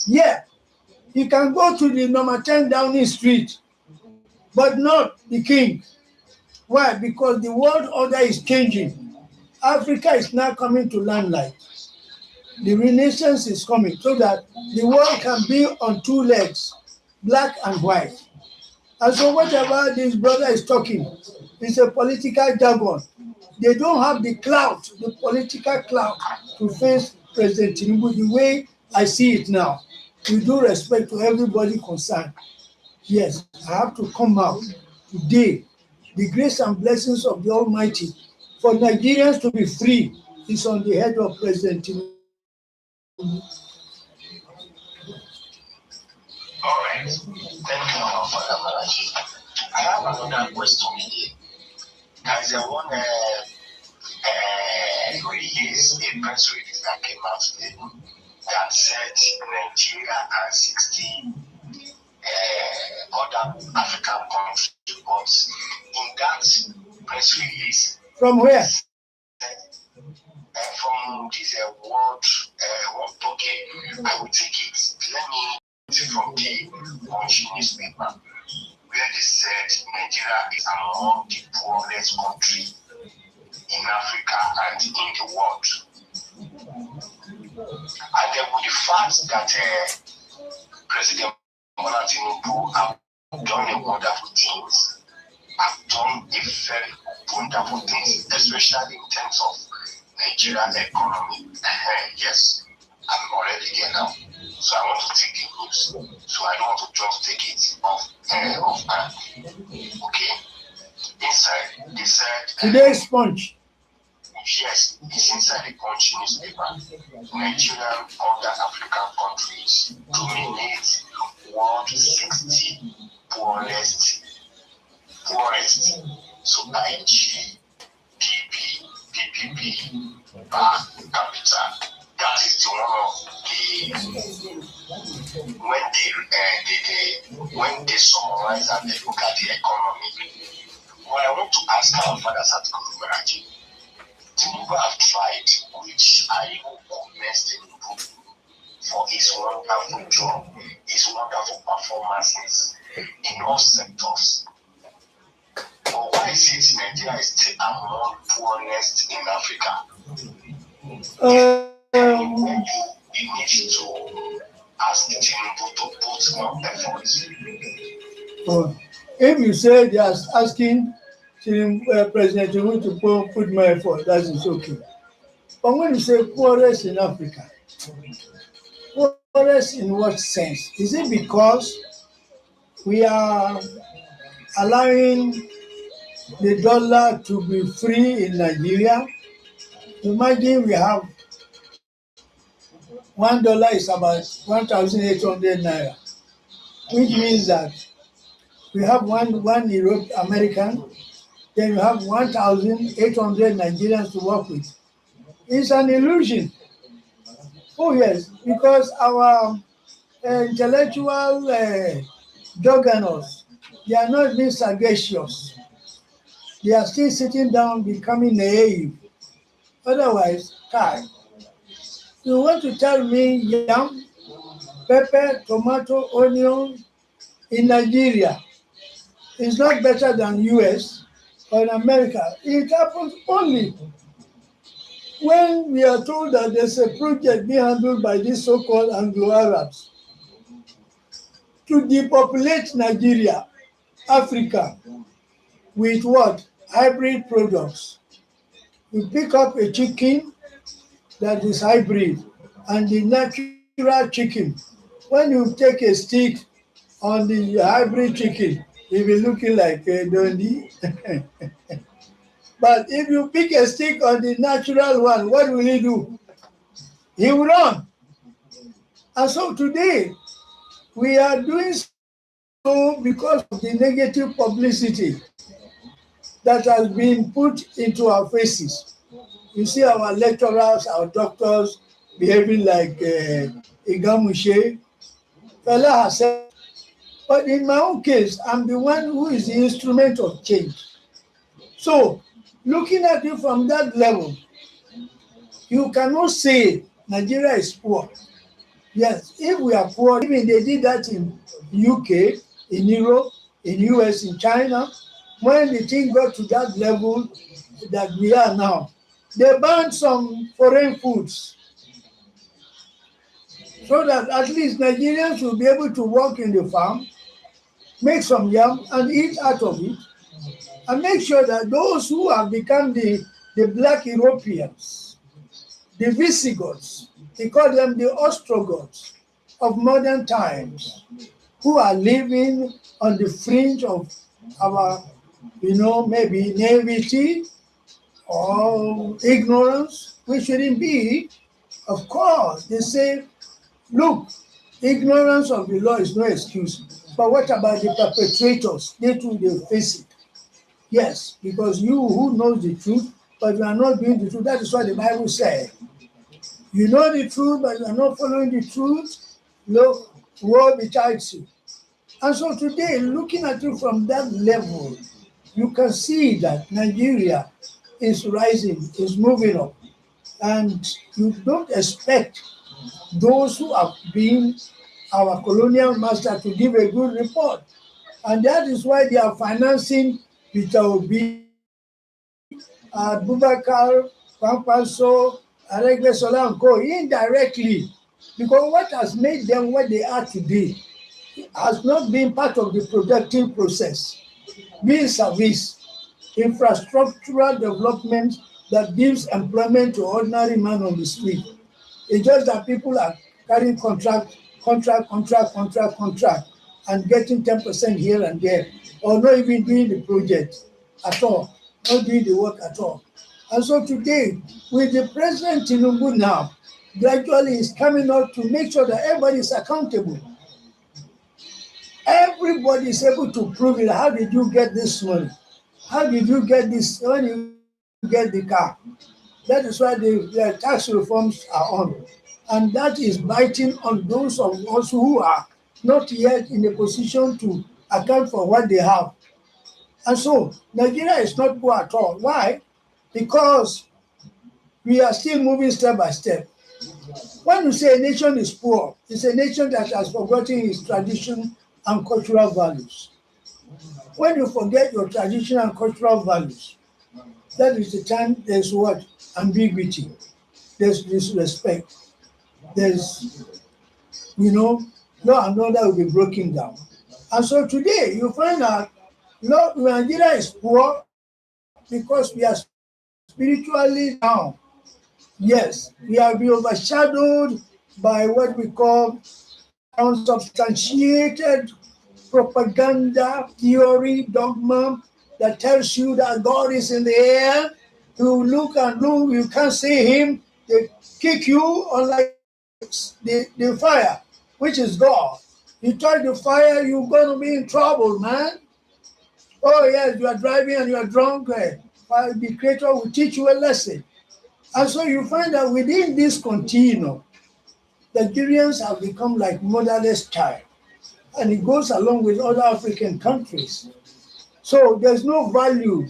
Yeah, you can go to the number 10 Downing Street, but not the king. Why? Because the world order is changing. Africa is now coming to limelight. The Renaissance is coming so that the world can be on two legs, black and white. And so whatever this brother is talking is a political jargon. They don't have the clout, the political clout to face President Tinubu the way I see it now. With due respect to everybody concerned. Yes, I have to come out today. The grace and blessings of the Almighty for Nigerians to be free is on the head of President Tinubu. All right. Thank you, Father Maharaj. I have another question here. There is one release, a press release that came out today that said Nigeria and 16 other African countries. But in that press release, from where? From this world, okay, I will take it. Let me take from the Punch newspaper, where they said Nigeria is among the poorest country in Africa and in the world. And then with the fact that President Bola Tinubu have done a wonderful things, have done a very wonderful things, especially in terms of Nigerian economy. Yes, I'm already there now. So I want to take the news. So I don't want to just take it off hand. Okay. Inside, they said today's Punch. Yes, it's inside the Punch newspaper. Nigeria and other African countries dominate world 60 poorest. So by PPP per capita. That is the one of the when they summarize and they look at the economy. What I want to ask our Father Satguru Maharaj, Tinubu have tried, which I even commend Tinubu for his wonderful job, his wonderful performances in all sectors. But why is it Nigeria is still among poorest in Africa? You need to ask Tinubu to put more efforts. If you say they are asking President Tinubu to put more effort, that is okay. But when you say poorest in Africa, poorest in what sense? Is it because we are allowing the dollar to be free in Nigeria? Imagine we have $1 is about 1,800 naira, which means that we have one Europe American, then you have 1,800 Nigerians to work with. It's an illusion. Oh yes, because our intellectual juggernautes, they are not being sagacious. They are still sitting down, becoming naive. Otherwise, you want to tell me yam, pepper, tomato, onion in Nigeria is not better than US or in America? It happens only when we are told that there's a project being handled by these so-called Anglo-Arabs to depopulate Nigeria, Africa, with what? Hybrid products. You pick up a chicken that is hybrid and the natural chicken. When you take a stick on the hybrid chicken, it will be looking like a dundee. But if you pick a stick on the natural one, what will he do? He will run. And so today, we are doing so because of the negative publicity that has been put into our faces. You see our lecturers, our doctors behaving like Igamushe. Fela has said, but in my own case, I'm the one who is the instrument of change. So, looking at it from that level, you cannot say Nigeria is poor. Yes, if we are poor, even they did that in UK, in Europe, in US, in China. When the thing got to that level that we are now, they banned some foreign foods so that at least Nigerians will be able to work in the farm, make some yam and eat out of it, and make sure that those who have become the black Europeans, the Visigoths, they call them the Ostrogoths of modern times, who are living on the fringe of our, maybe naivety or ignorance. We shouldn't be. Of course, they say, look, ignorance of the law is no excuse. But what about the perpetrators? They too, they face it. Yes, because you who knows the truth, but you are not doing the truth. That is what the Bible says. You know the truth, but you are not following the truth. Look, woe betides you. And so today, looking at it from that level, you can see that Nigeria is rising, is moving up. And you don't expect those who have been our colonial master to give a good report. And that is why they are financing Peter Obi, Abubakar, Kwankwaso, Aregbesola and Co. indirectly. Because what has made them what they are today has not been part of the productive process, being service, infrastructural development that gives employment to ordinary man on the street. It's just that people are carrying contract, and getting 10% here and there, or not even doing the project at all, not doing the work at all. And so today, with the President Tinubu now, gradually is coming out to make sure that everybody is accountable. Everybody is able to prove it. How did you get this money? How did you get this? When you get the car? That is why the tax reforms are on. And that is biting on those of us who are not yet in a position to account for what they have. And so Nigeria is not poor at all. Why? Because we are still moving step by step. When you say a nation is poor, it's a nation that has forgotten its tradition and cultural values. When you forget your tradition and cultural values, that is the time there's what? Ambiguity. There's disrespect. There's, law and order will be broken down. And so today you find out Nigeria is poor because we are spiritually down. Yes, we have been overshadowed by what we call unsubstantiated propaganda, theory, dogma that tells you that God is in the air. You look and look, you can't see him. They kick you unlike the fire, which is God. You touch the fire, you're going to be in trouble, man. Oh, yes, you are driving and you are drunk. The Creator will teach you a lesson. And so you find that within this continuum, Nigerians have become like motherless child. And it goes along with other African countries. So there's no value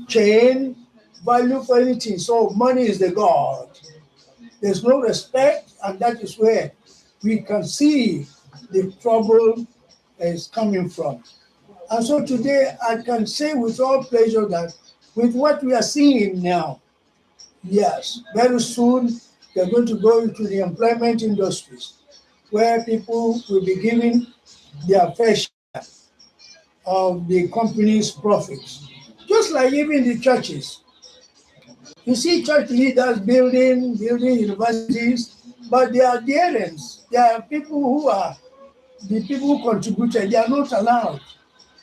chain, value for anything. So money is the God. There's no respect, and that is where we can see the trouble is coming from. And so today I can say with all pleasure that with what we are seeing now, yes, very soon they're going to go into the employment industries where people will be given their fair share of the company's profits. Just like even the churches. You see church leaders building universities, but they are adherents. They are people who are the people who contributed. They are not allowed.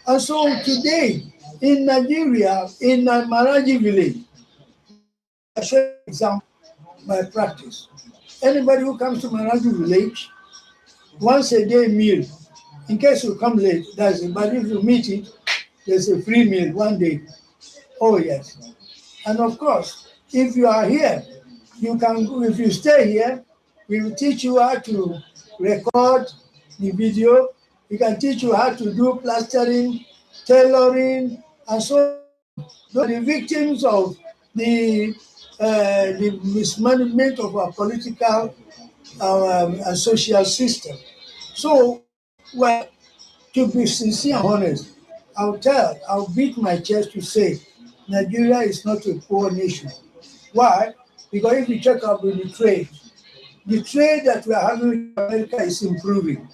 And so today, in Nigeria, in Maraji village, I show you an example by practice. Anybody who comes to Maraji village, once a day meal, in case you come late, that's it. But if you meet it, there's a free meal one day. Oh, yes. And of course, if you are here, you can, if you stay here, we will teach you how to record the video. We can teach you how to do plastering, tailoring, and so on. The victims of the mismanagement of our political our social system. So, well, to be sincere and honest, I'll beat my chest to say Nigeria is not a poor nation. Why? Because if you check out with the trade that we are having with America is improving.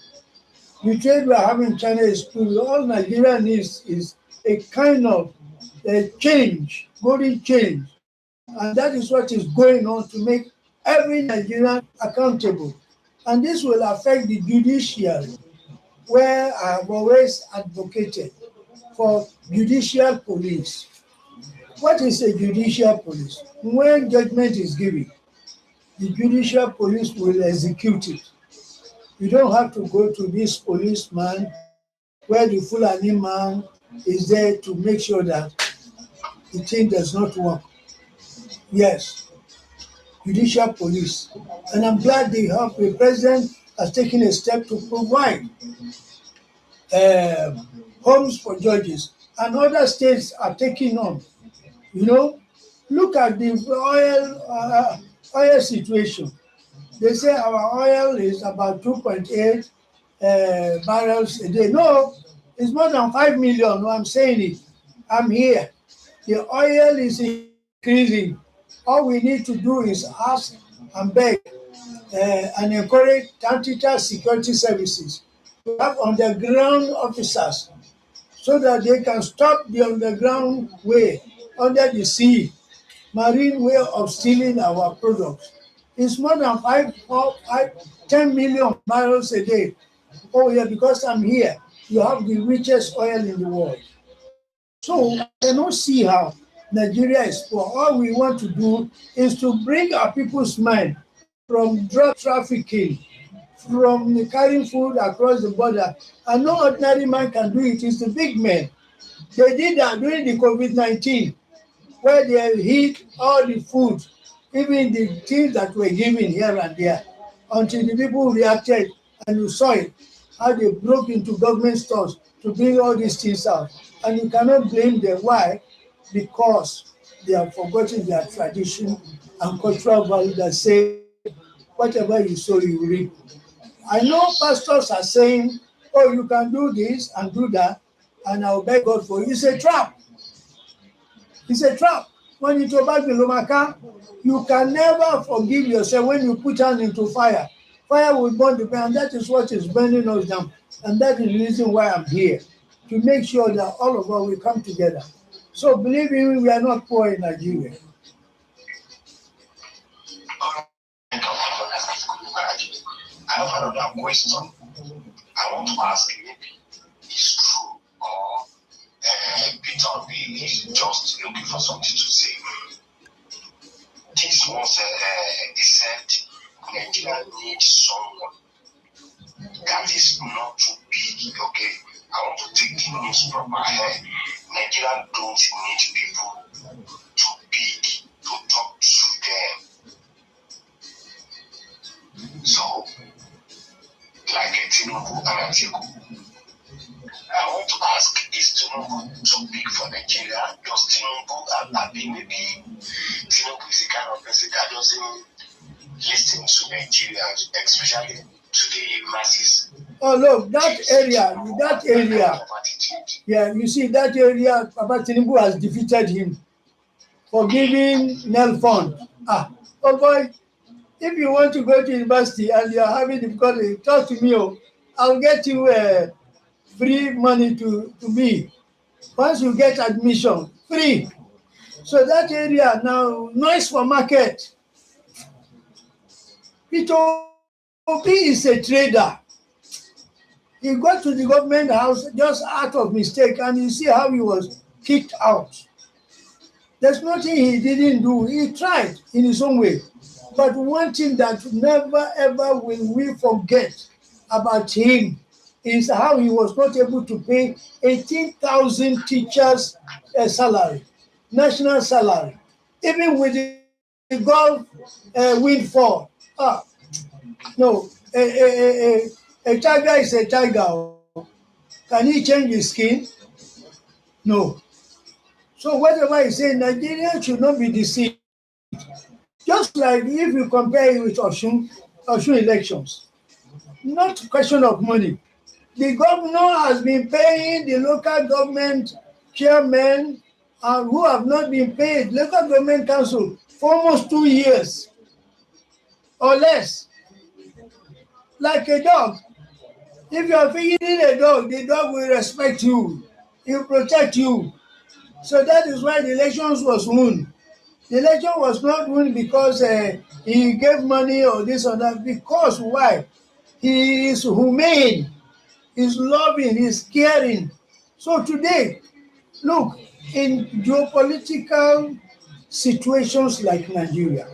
The trade we are having with China is improving. All Nigeria needs is a kind of a change, golden change. And that is what is going on to make every Nigerian accountable. And this will affect the judiciary, where I have always advocated for judicial police. What is a judicial police? When judgment is given, the judicial police will execute it. You don't have to go to this policeman where the Fulani man is there to make sure that the thing does not work. Yes, judicial police. And I'm glad the president has taken a step to provide homes for judges, and other states are taking on. You know, look at the oil situation. They say our oil is about 2.8 barrels a day. No, it's more than 5 million. No, I'm saying it. I'm here. The oil is increasing. All we need to do is ask and beg and encourage Tactical Security Services to have underground officers so that they can stop the underground way, under the sea, marine way of stealing our products. It's more than 10 million barrels a day. Oh yeah, because I'm here, you have the richest oil in the world. So I cannot see how Nigeria is poor. All we want to do is to bring our people's mind from drug trafficking, from carrying food across the border. And no ordinary man can do it, it's the big men. They did that during the COVID-19, where they hid all the food, even the things that were given here and there, until the people reacted and you saw it, how they broke into government stores to bring all these things out. And you cannot blame them. Why? Because they have forgotten their tradition and cultural value that say, whatever you sow, you reap. I know pastors are saying, oh, you can do this and do that, and I'll beg God for you. It's a trap. It's a trap. When you talk about the Lomaka, you can never forgive yourself when you put hand into fire. Fire will burn the pan, and that is what is burning us down. And that is the reason why I'm here, to make sure that all of us will come together. So believe me, we are not poor in Nigeria. I have another question. I want to ask, maybe it's true or Peter B is just looking for something to say. This was he said Nigeria needs someone that is not too big. Okay, I want to take the news from my head. Nigeria don't need people too big to talk to them. So, like a Tinubu and Atiku. I want to ask, is Tinubu too big for Nigeria? Does Tinubu have maybe Tinubu is the kind of person that doesn't listen to Nigerians, especially to the masses? Oh look, that area. Yeah, you see that area, Papa Tinubu has defeated him for giving Nel Fund. Oh boy, if you want to go to university and you are having difficulty, talk to me. I'll get you free money to me. Once you get admission, free. So that area now, noise for market. Peter Obi is a trader. He got to the government house just out of mistake, and you see how he was kicked out. There's nothing he didn't do. He tried in his own way. But one thing that never ever will we forget about him is how he was not able to pay 18,000 teachers a salary, national salary, even with the Gulf windfall. No, a tiger is a tiger. Can he change his skin? No. So whatever he says, Nigeria should not be deceived. Just like if you compare it with Osun, Osun elections. Not question of money. The governor has been paying the local government chairmen who have not been paid, local government council, for almost 2 years or less. Like a dog. If you are feeding a dog, the dog will respect you. He will protect you. So that is why the elections was won. The election was not won because he gave money or this or that. Because why? He is humane. He's loving. He's caring. So today, look, in geopolitical situations like Nigeria,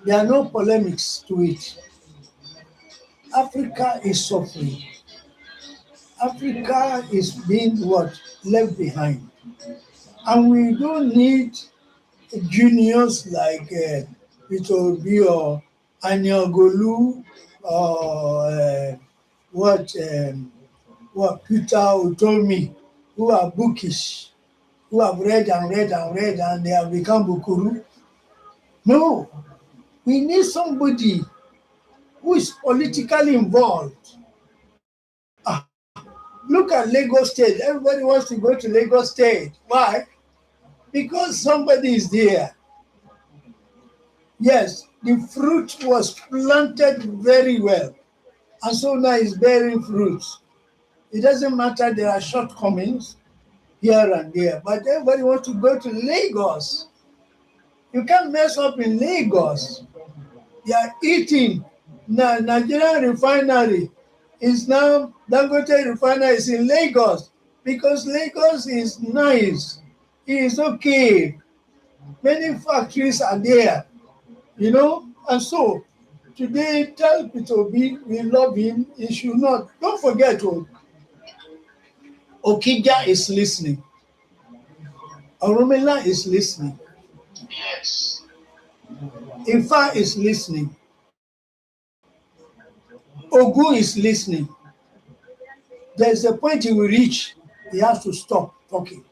there are no polemics to it. Africa is suffering. Africa is being what? Left behind. And we don't need juniors like Peter Obi or Anyagolu or what Peter Utomi, who are bookish, who have read and read and read and they have become bukuru. No, we need somebody who is politically involved. Look at Lagos State. Everybody wants to go to Lagos State. Why? Because somebody is there. Yes, the fruit was planted very well, and so now it's bearing fruits. It doesn't matter, there are shortcomings here and there, but everybody wants to go to Lagos. You can't mess up in Lagos. They are eating. Now, Nigerian refinery is now, Dangote refinery is in Lagos because Lagos is nice. It is okay. Many factories are there, and so today tell Peter Obi we love him. He should not. Don't forget, Okija is listening. Oromila is listening. Yes. Ifa is listening. Ogu is listening. There's a point he will reach. He has to stop talking.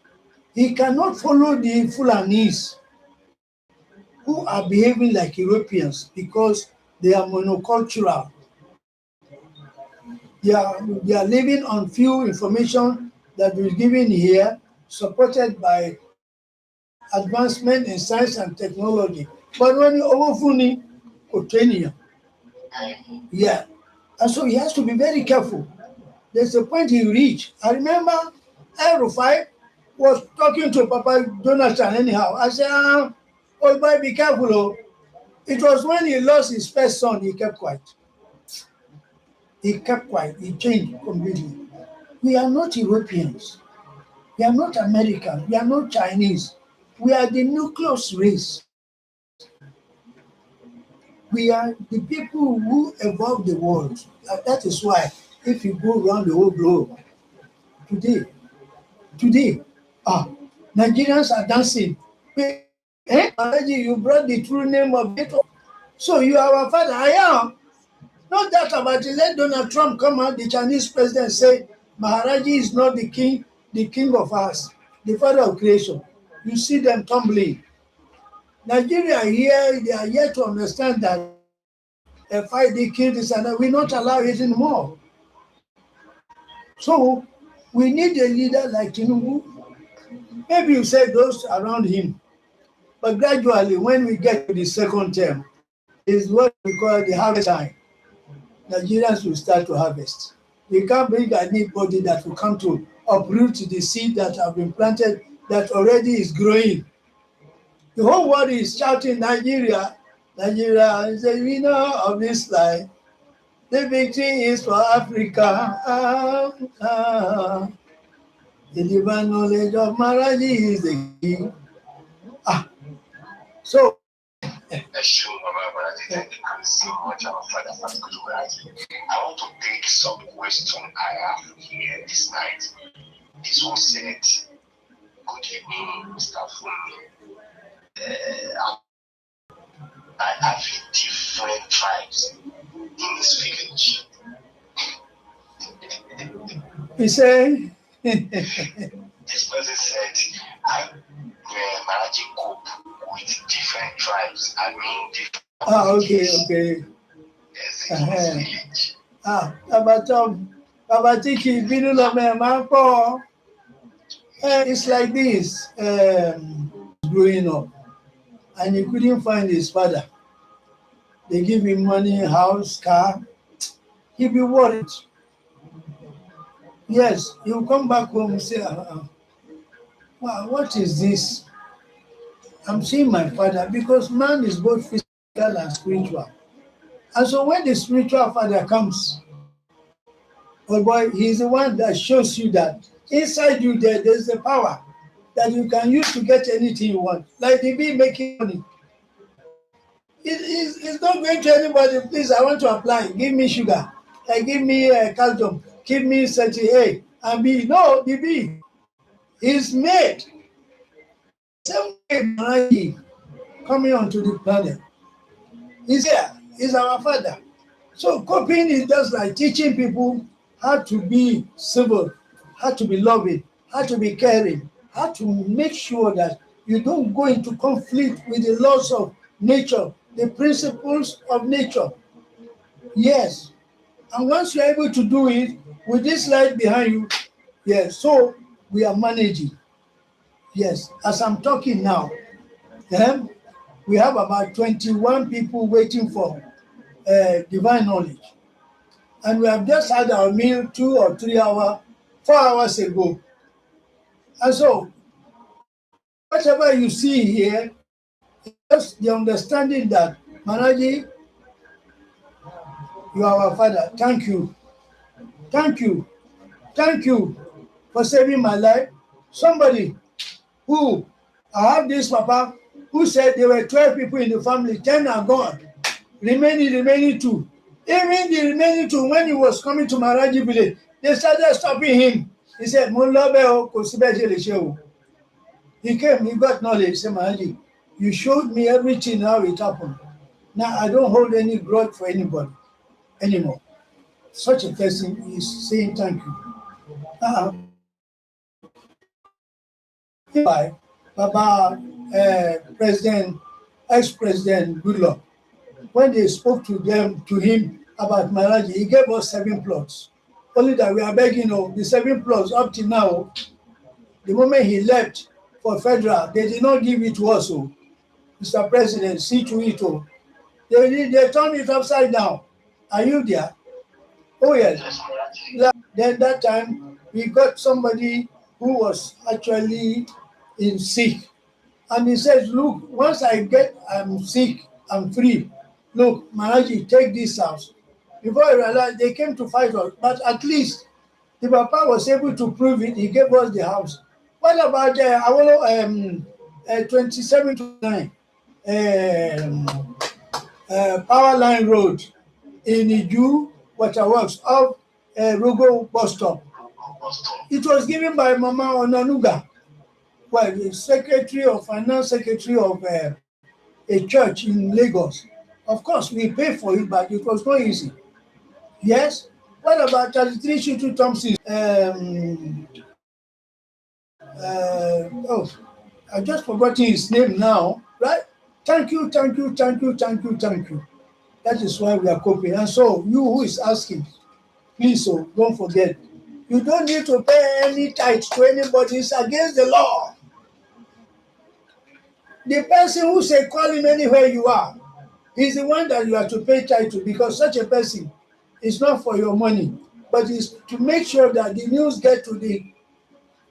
He cannot follow the Fulanis who are behaving like Europeans because they are monocultural. They are living on few information that was given here, supported by advancement in science and technology. But when you overfuni, Kotenia. Yeah. And so he has to be very careful. There's a point he reached. I remember El-Rufai was talking to Papa Jonathan anyhow. I said, old boy, be careful. Oh. It was when he lost his first son, he kept quiet. He kept quiet. He changed completely. We are not Europeans. We are not Americans. We are not Chinese. We are the nucleus race. We are the people who evolved the world. And that is why if you go around the whole globe, today, Nigerians are dancing. You brought the true name of it. So you are our father. I am. Not that about it. Let Donald Trump come out, the Chinese president, say Maharaji is not the king of us, the father of creation. You see them tumbling. Nigeria here, they are yet to understand that a 5D kid is and we not allow it anymore. So we need a leader like Tinubu. Maybe you say those around him, but gradually, when we get to the second term, is what we call the harvest time. Nigerians will start to harvest. We can't bring anybody that will come to uproot the seed that have been planted that already is growing. The whole world is shouting, Nigeria is the winner of this life. The victory is for Africa. The divine knowledge of Maharaj is the key. So, Thank you so much, our Father Satguru Maharaj. I want to take some question I have here this night. This one said, good evening, Mr. Funmi. I have different tribes in this village. he said, This person said, I Maharaji cope with different tribes. I mean, different okay. Yes, it was village. Babatiki, it's like this. Growing up, and he couldn't find his father. They give him money, house, car. He'll be worried. Yes, he'll come back home and say, wow, what is this? I'm seeing my father, because man is both physical and spiritual. And so when the spiritual father comes, oh boy, he's the one that shows you that inside you there's the power that you can use to get anything you want. Like the bee making money. It's not going to anybody, please, I want to apply. Give me sugar. Give me calcium. Give me 30A and B. No, the bee is made. Same way Maharaji coming onto the planet. He's here. He's our father. So copying is just like teaching people how to be civil, how to be loving, how to be caring, how to make sure that you don't go into conflict with the laws of nature, the principles of nature. Yes. And once you're able to do it with this light behind you, yes, so we are managing. Yes, as I'm talking now, we have about 21 people waiting for divine knowledge. And we have just had our meal 2 or 3 hours, 4 hours ago. And so, whatever you see here, just the understanding that, Manaji, you are our father. Thank you. Thank you. Thank you for saving my life. Somebody who, I have this papa who said there were 12 people in the family, 10 are gone. Remaining 2. Even the remaining 2, when he was coming to Maharaji village, they started stopping him. He said, he came, he got knowledge. He said, Maharaji, you showed me everything, how it happened. Now I don't hold any grudge for anybody anymore. Such a person is saying thank you. Baba, President, ex-President Goodluck, when they spoke to him about Maharaji, he gave us 7 plots. Only that we are begging, the 7 plots up to now, the moment he left for federal, they did not give it to us. Mr. President, see to it. They turned it upside down. Are you there? Oh, yes. Then that time, we got somebody who was actually in sick. And he says, look, once I'm sick, I'm free. Look, Maharaji, take this house. Before I realized, they came to fight us. But at least, the Papa was able to prove it. He gave us the house. What about 2729 Power Line Road in Iju Waterworks off Rogo bus stop? It was given by Mama Onanuga, well, the secretary of finance secretary of a church in Lagos. Of course, we paid for it, but it was not easy. Yes. What about 33 Shutu Thompson? I just forgotten his name now, right? Thank you. That is why we are coping. And so, you who is asking, please, don't forget, you don't need to pay any tithe to anybody. It's against the law. The person who say call him anywhere you are, he's the one that you have to pay tithe to, because such a person is not for your money, but is to make sure that the news get to the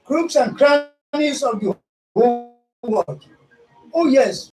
crooks and crannies of the whole world. Oh yes,